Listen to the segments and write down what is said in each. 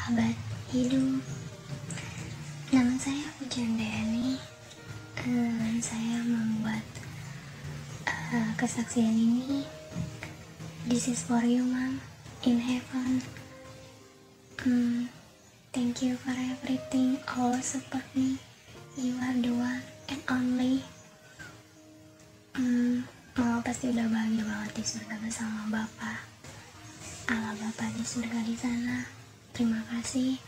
sahabat hidup. Nama saya Pujan Dayani. Saya membuat kesaksian ini. This is for you, Mom, in heaven. Thank you for everything. Always support me. You are the one and only. Mama pasti udah bahagia banget di surga bersama Bapak. Allah Bapak di surga di sana. Terima kasih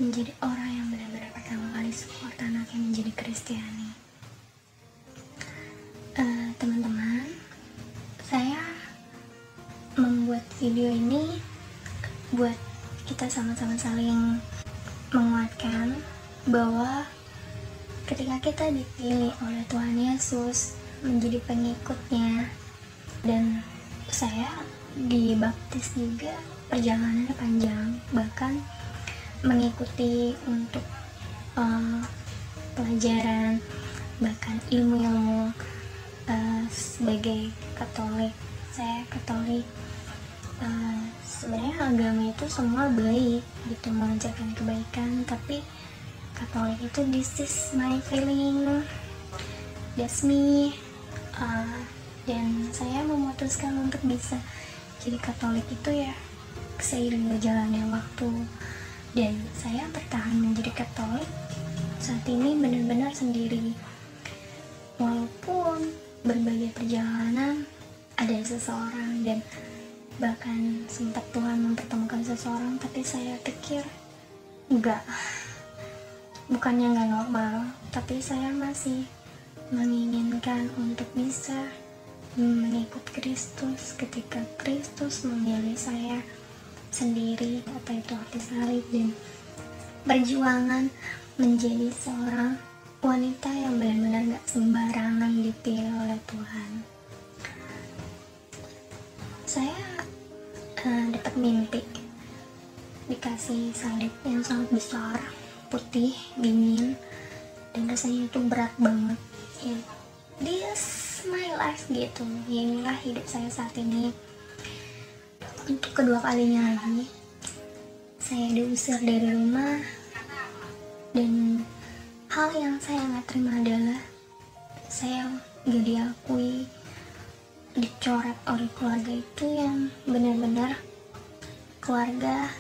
menjadi orang yang benar-benar pertama kali support anak yang menjadi Kristiani. Teman-teman, saya membuat video ini buat kita sama-sama saling menguatkan bahwa ketika kita dipilih oleh Tuhan Yesus menjadi pengikutnya, dan saya dibaptis juga, perjalanannya panjang, bahkan mengikuti untuk pelajaran, bahkan ilmu-ilmu sebagai Katolik. Saya Katolik. Sebenarnya agama itu semua baik gitu, mengajarkan kebaikan, tapi Katolik itu this is my feeling, that's me. Dan saya memutuskan untuk bisa jadi Katolik itu ya seiring berjalannya waktu, dan saya bertahan menjadi Katolik saat ini benar-benar sendiri. Walaupun berbagai perjalanan ada seseorang, dan bahkan sempat Tuhan mempertemukan seseorang, tapi saya pikir bukannya nggak normal, tapi saya masih menginginkan untuk bisa mengikut Kristus ketika Kristus memilih saya sendiri, apa itu arti salib, dan perjuangan menjadi seorang wanita yang benar-benar gak sembarangan dipilih oleh Tuhan. Saya dapat mimpi dikasih salib yang sangat besar, putih, dingin, dan rasanya itu berat banget ya. This my life gitu, inilah hidup saya saat ini. Untuk kedua kalinya lagi saya diusir dari rumah, dan hal yang saya gak terima adalah saya gak diakui, dicoret oleh keluarga itu yang benar-benar keluarga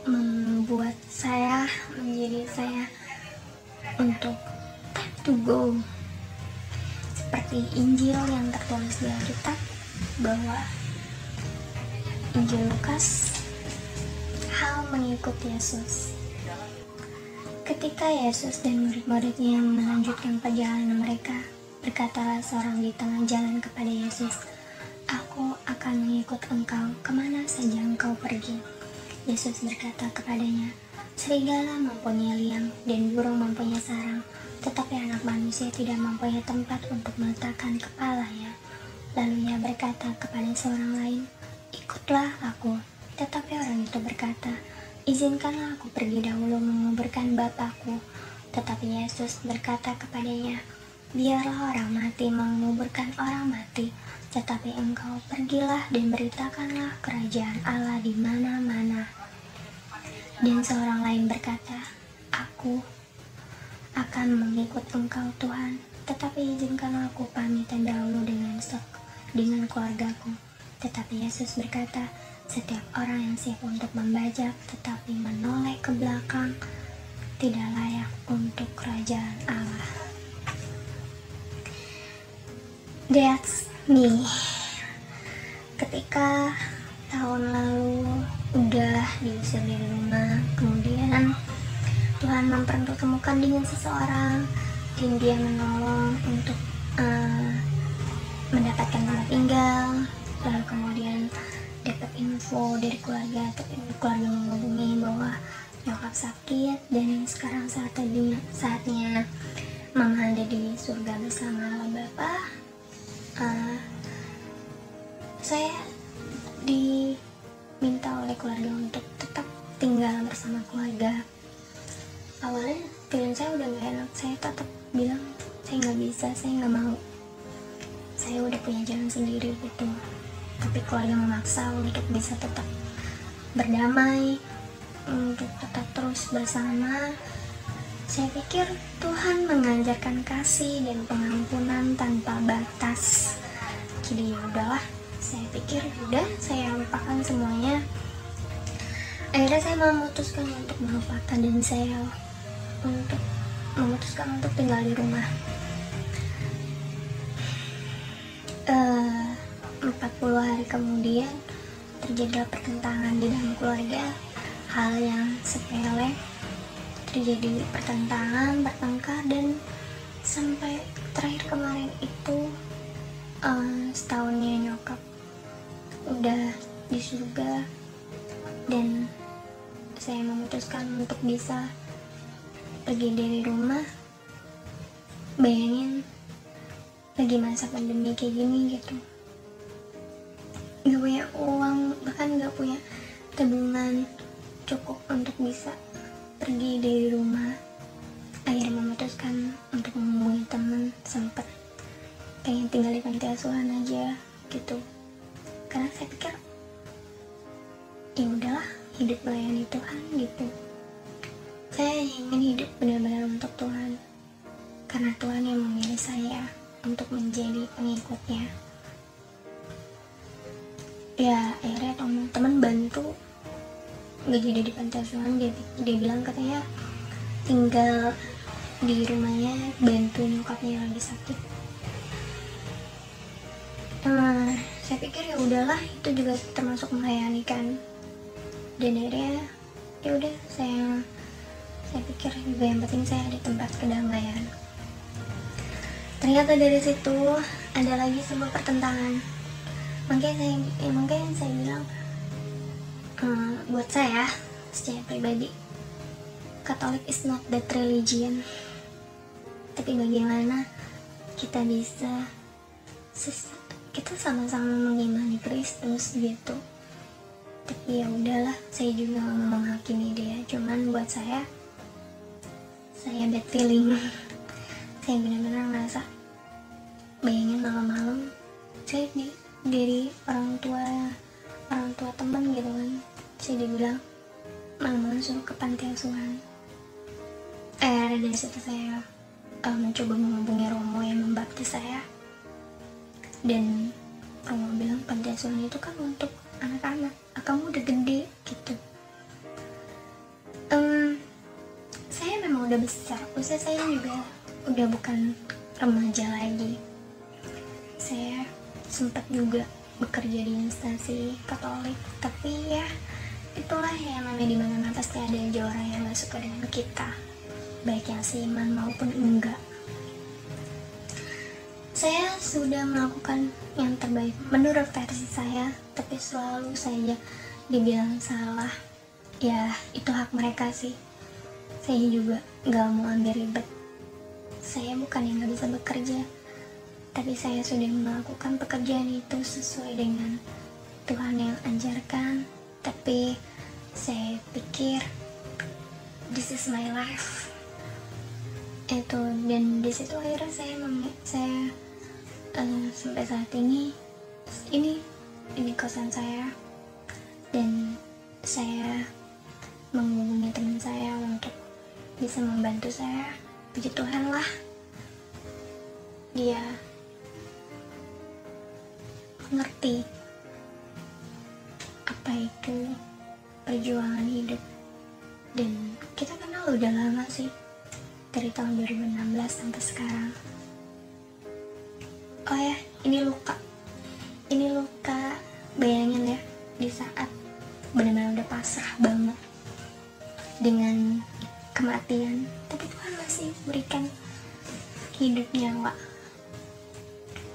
membuat saya menjadi saya untuk time to go. Seperti Injil yang tertulis di Alkitab, bahwa Injil Lukas, hal mengikut Yesus. Ketika Yesus dan murid-muridnya melanjutkan perjalanan mereka, berkatalah seorang di tengah jalan kepada Yesus, "Aku akan mengikut engkau kemana saja engkau pergi." Yesus berkata kepadanya, "Serigala mempunyai liang dan burung mempunyai sarang, tetapi anak manusia tidak mempunyai tempat untuk meletakkan kepalanya." Lalu ia berkata kepada seorang lain, "Ikutlah aku." Tetapi orang itu berkata, "Izinkanlah aku pergi dahulu menguburkan Bapakku." Tetapi Yesus berkata kepadanya, "Biarlah orang mati menguburkan orang mati, tetapi engkau pergilah dan beritakanlah kerajaan Allah di mana-mana." Dan seorang lain berkata, "Aku akan mengikut engkau Tuhan, tetapi izinkanlah aku pamitan dahulu dengan keluargaku." Tetapi Yesus berkata, "Setiap orang yang siap untuk membajak tetapi menoleh ke belakang tidak layak untuk kerajaan Allah." That's me. Ketika tahun lalu udah diusir dari rumah, kemudian Tuhan mempertemukan dengan seseorang, dan dia menolong untuk mendapatkan tempat tinggal. Lalu kemudian dapat info dari keluarga, tapi keluarga menghubungi bahwa nyokap sakit, dan sekarang saatnya Mama ada di surga bersama Allah Bapa. Saya diminta oleh keluarga untuk tetap tinggal bersama keluarga. Awalnya pikiran saya udah gak enak, saya tetap bilang saya gak bisa, saya gak mau, saya udah punya jalan sendiri gitu. Tapi keluarga memaksa untuk bisa tetap berdamai, untuk tetap terus bersama. Saya pikir Tuhan mengajarkan kasih dan pengampunan tanpa batas. Jadi ya udahlah, saya pikir udah, saya lupakan semuanya. Akhirnya saya memutuskan untuk melupakan dan saya memutuskan untuk tinggal di rumah. 40 hari kemudian terjadilah pertentangan di dalam keluarga. Hal yang sepele, terjadi pertentangan, bertengkar, dan sampai terakhir kemarin itu setahunnya nyokap udah di surga dan saya memutuskan untuk bisa pergi dari rumah. Bayangin lagi masa pandemi kayak gini gitu, gak punya uang, bahkan gak punya tabungan cukup untuk bisa pergi dari rumah. Akhirnya memutuskan untuk menghubungi teman, sempet pengen tinggal di panti asuhan aja gitu, karena saya pikir ya udahlah, hidup melayani Tuhan gitu. Saya ingin hidup benar-benar untuk Tuhan, karena Tuhan yang memilih saya untuk menjadi pengikutnya. Ya akhirnya teman-teman bantu, nggak jadi di panti asuhan. Dia bilang katanya tinggal di rumahnya, bantu nyokapnya yang lagi sakit. Saya pikir ya udahlah, itu juga termasuk melayani kan. Dan akhirnya ya udah, saya pikir juga yang penting saya di tempat kedamaian. Ternyata dari situ ada lagi sebuah pertentangan. Makanya saya bilang, buat saya secara pribadi, Katolik is not that religion. Tapi bagaimana kita bisa kita sama-sama mengimani Kristus gitu. Tapi ya udahlah, saya juga gak mau menghakimi dia. Cuman buat saya bad feeling. Saya benar-benar ngerasa, bayangin malam-malam saya dari orang tua teman gitu kan, saya dibilang malam-malam suruh ke panti asuhan. Dari situ saya mencoba menghubungi Romo yang membaptis saya, dan Romo bilang panti asuhan itu kan untuk anak-anak, kamu udah gede gitu. Saya memang udah besar, usia saya juga udah bukan remaja lagi. Saya sempat juga bekerja di instansi Katolik, tapi ya itulah yang namanya, dimana pasti ada aja orang yang gak suka dengan kita, baik yang seiman maupun enggak. Saya sudah melakukan yang terbaik menurut versi saya, tapi selalu saja dibilang salah. Ya itu hak mereka sih, saya juga gak mau ambil ribet. Saya bukan yang gak bisa bekerja, tapi saya sudah melakukan pekerjaan itu sesuai dengan Tuhan yang ajarkan. Tapi saya pikir this is my life itu, dan disitu akhirnya saya sampai saat ini kosan saya, dan saya menghubungi teman saya untuk bisa membantu saya. Puji Tuhan lah, dia mengerti apa itu perjuangan hidup. Dan kita kenal udah lama sih, dari tahun 2016 sampai sekarang. Oh ya, ini luka, bayangin ya, di saat benar-benar udah pasrah banget dengan kematian, tapi Tuhan masih berikan hidup nyawa.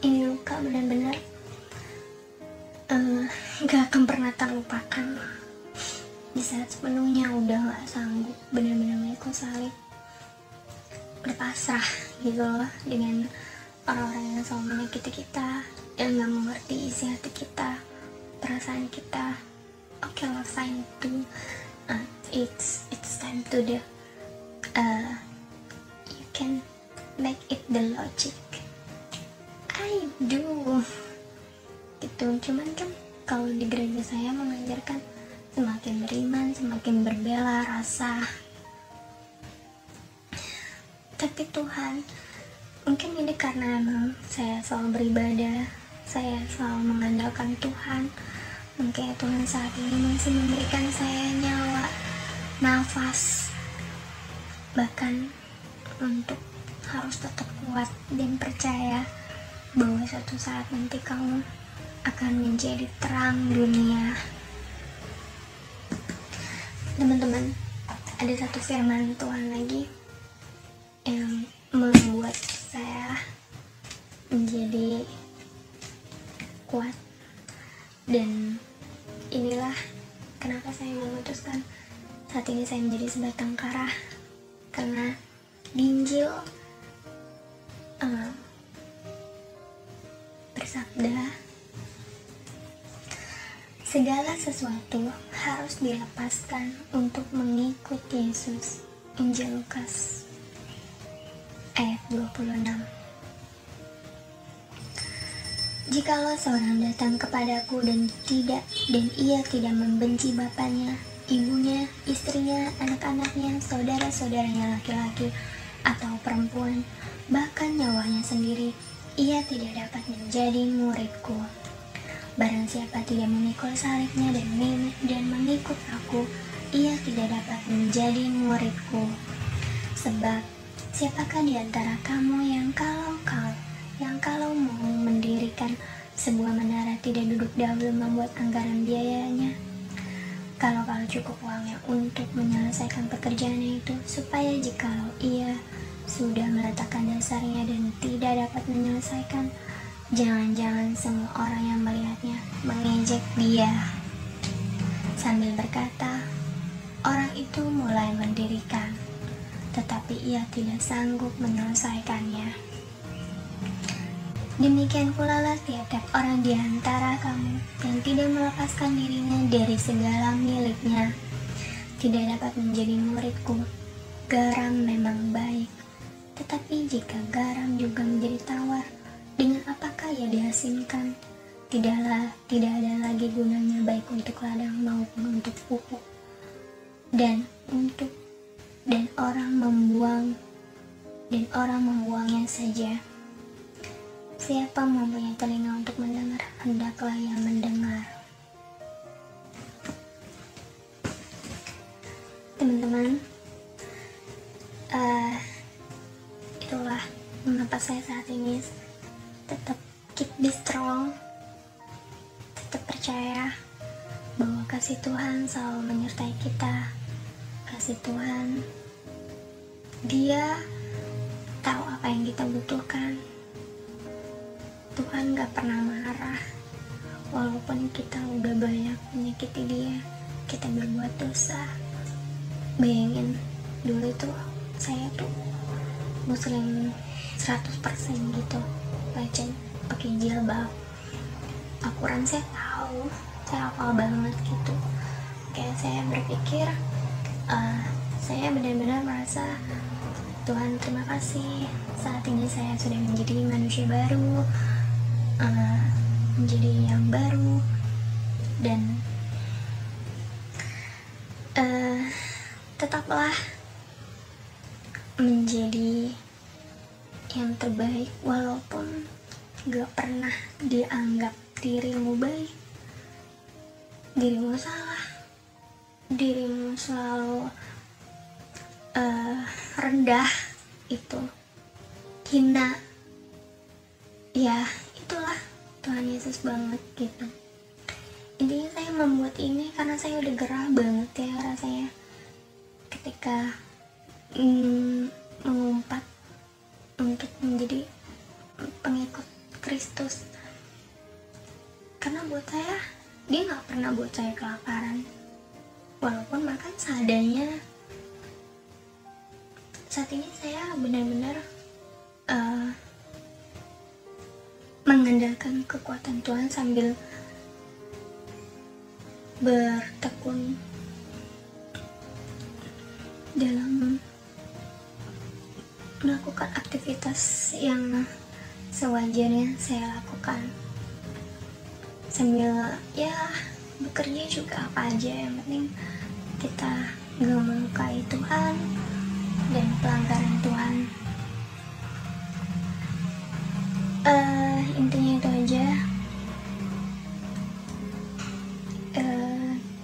Ini luka benar-benar gak akan pernah terlupakan. Di saat sepenuhnya udah gak sanggup, benar-benar mengikut salib, berpasrah gitu loh dengan orang-orang yang selalu menyakiti kita, yang gak mengerti isi hati kita, perasaan kita. Okay lah, fine too. It's time to the you can make it the logic. I do gitu. Cuman kan kalau di gereja saya mengajarkan semakin beriman, semakin berbela rasa. Tapi Tuhan, mungkin ini karena emang saya selalu beribadah, saya selalu mengandalkan Tuhan. Mungkin Tuhan saat ini masih memberikan saya nyawa, nafas, bahkan untuk harus tetap kuat dan percaya bahwa suatu saat nanti kamu akan menjadi terang dunia. Teman-teman, ada satu firman Tuhan lagi yang membuat saya menjadi kuat, dan inilah kenapa saya memutuskan saat ini saya menjadi sebatang kara, karena di Injil bersabda, segala sesuatu harus dilepaskan untuk mengikut Yesus. Injil Lukas ayat 26. Jikalau seorang datang kepadaku dan ia tidak membenci bapaknya, ibunya, istrinya, anak-anaknya, saudara-saudaranya laki-laki atau perempuan, bahkan nyawanya sendiri, ia tidak dapat menjadi muridku. Barang siapa tidak memikul salibnya dan mengikut aku, ia tidak dapat menjadi muridku. Sebab siapakah di antara kamu yang kalau mau mendirikan sebuah menara tidak duduk dahulu membuat anggaran biayanya? Kalau cukup uangnya untuk menyelesaikan pekerjaannya itu, supaya jikalau ia sudah meletakkan dasarnya dan tidak dapat menyelesaikan, jangan-jangan semua orang yang melihatnya mengejek dia sambil berkata, orang itu mulai mendirikan, tetapi ia tidak sanggup menyelesaikannya. Demikian pula lah tiap-tiap orang di antara kamu yang tidak melepaskan dirinya dari segala miliknya tidak dapat menjadi muridku. Garam memang baik, tetapi jika garam juga menjadi tawar, dengan apakah ia diasinkan? Tidak ada lagi gunanya baik untuk ladang maupun untuk pupuk, dan orang membuangnya saja. Siapa mempunyai telinga untuk mendengar, hendaklah ia mendengar. Teman-teman, itulah mengapa saya saat ini tetap keep be strong, tetap percaya bahwa kasih Tuhan selalu menyertai kita. Kasih Tuhan, Dia tahu apa yang kita butuhkan. Tuhan gak pernah marah, walaupun kita udah banyak menyakiti Dia, kita berbuat dosa. Bayangin, dulu tuh saya tuh muslim 100% gitu, rajin pakai jilbab, Al-Quran saya tahu, saya hafal banget gitu. Kayak saya berpikir, saya benar-benar merasa, Tuhan terima kasih, saat ini saya sudah menjadi manusia baru, menjadi yang baru, dan tetaplah menjadi yang terbaik walaupun gak pernah dianggap dirimu baik, dirimu salah, dirimu selalu rendah, itu hina, ya itulah Tuhan Yesus banget gitu. Intinya saya membuat ini karena saya udah gerah banget ya rasanya ketika mengumpat untuk menjadi pengikut Kristus, karena buat saya Dia nggak pernah buat saya kelaparan, walaupun makan seadanya. Saat ini saya benar-benar mengandalkan kekuatan Tuhan sambil bertekun dalam melakukan aktivitas yang sewajarnya saya lakukan, sambil ya bekerja juga apa aja, yang penting kita gak melukai Tuhan dan pelanggaran Tuhan. Intinya itu aja.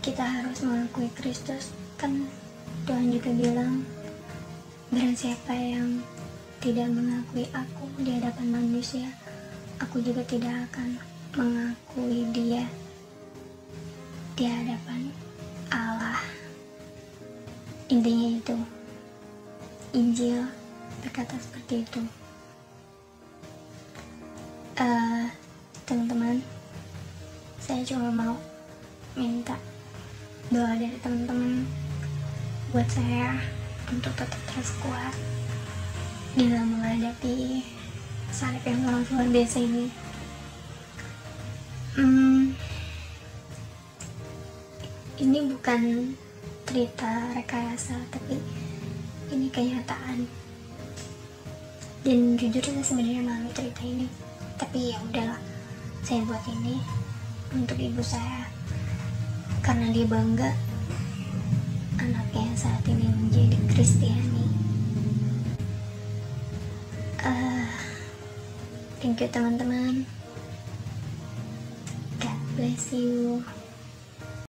Kita harus mengakui Kristus, kan Tuhan juga bilang, barang siapa yang tidak mengakui aku di hadapan manusia, aku juga tidak akan mengakui dia di hadapan Allah. Intinya itu, Injil berkata seperti itu. Teman-teman, saya cuma mau minta doa dari teman-teman buat saya untuk tetap terus kuat dalam menghadapi salib yang sangat luar biasa ini. Ini bukan cerita rekayasa, tapi ini kenyataan. Dan jujur saya sebenarnya malu cerita ini, tapi ya udahlah, saya buat ini untuk ibu saya karena dia bangga anaknya saat ini menjadi Kristiani. Thank you teman-teman. God bless you.